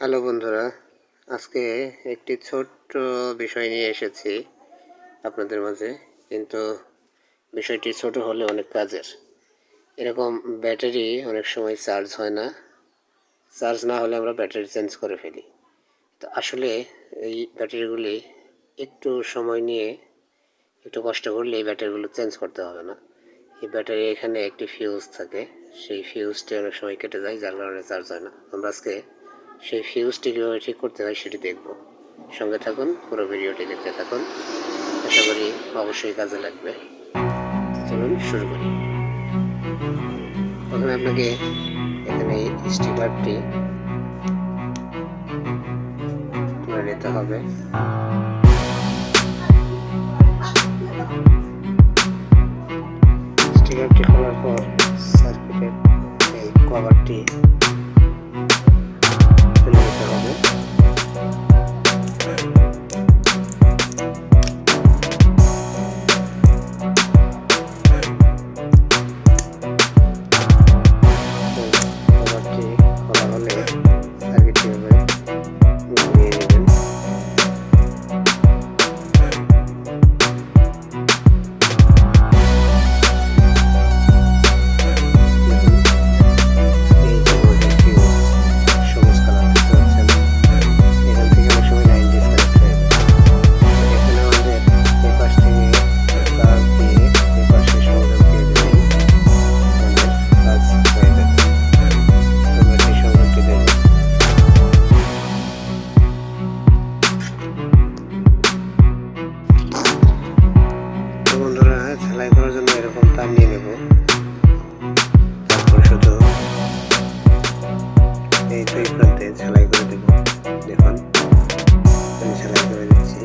Hello বন্ধুরা, আজকে একটি ছোট্ট বিষয় নিয়ে এসেছি আপনাদের মাঝে। কিন্তু বিষয়টি ছোট হলে অনেক কাজের। এরকম ব্যাটারি অনেক সময় চার্জ হয় না, চার্জ না হলে আমরা ব্যাটারি চেঞ্জ করে ফেলি। তো আসলে এই ব্যাটারিগুলি একটু সময় নিয়ে একটু কষ্ট করলে এই ব্যাটারিগুলো চেঞ্জ করতে হবে না। এই ব্যাটারি এখানে একটি ফিউজ থাকে, সেই ফিউজটি অনেক সময় কেটে যায়, যার কারণে চার্জ হয় না। আমরা আজকে সেই ফিউজটি কীভাবে ঠিক করতে হয় সেটি দেখব। সঙ্গে থাকুন, পুরো ভিডিওটি দেখতে থাকুন, আশা করি অবশ্যই কাজে লাগবে। চলুন শুরু করি। প্রথমে আপনাকে এখানে স্টিকারটি তুলে নিতে হবে। স্টিকারটি খোলার পর সার্কিটের এই কভারটি তুলে নিতে হবে। কভারটি খোলা হলে সার্কিটটি ঘুরিয়ে নেবেন। ঝালাই করার জন্য এরকম তার নিয়ে নেব। তারপর শুধু এই দুই প্রান্তে ঝালাই করে দেব। দেখুন আমি ঝালাই করে দিচ্ছি।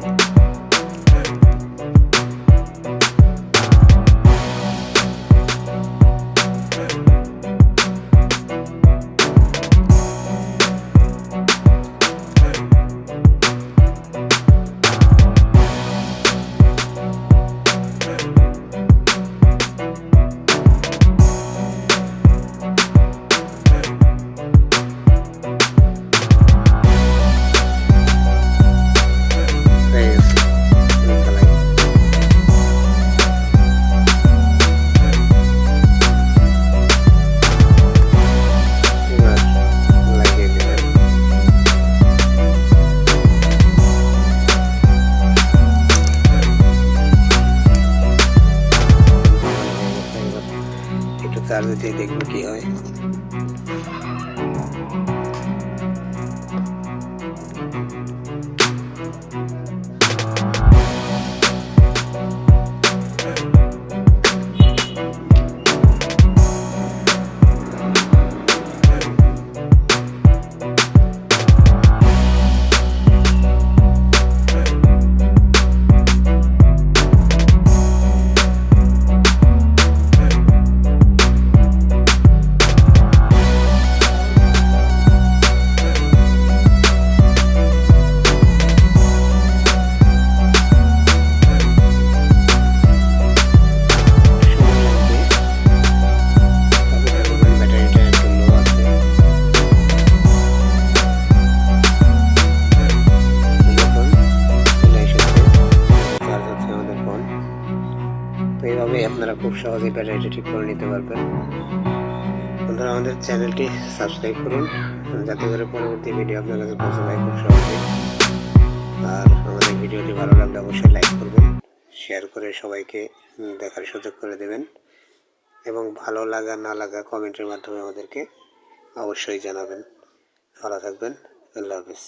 চার্জ দিয়ে দেখবো কি হয়। এইভাবে আপনারা খুব সহজেই ব্যাটারিটি ঠিক করে নিতে পারবেন। বন্ধুরা, আমাদের চ্যানেলটি সাবস্ক্রাইব করুন, যাতে করে পরবর্তী ভিডিও আপনার কাছে পৌঁছে যায় খুব সহজেই। আর আমাদের ভিডিওটি ভালো লাগলে অবশ্যই লাইক করবেন, শেয়ার করে সবাইকে দেখার সুযোগ করে দেবেন, এবং ভালো লাগা না লাগা কমেন্টের মাধ্যমে আমাদেরকে অবশ্যই জানাবেন। ভালো থাকবেন, আল্লাহ হাফেজ।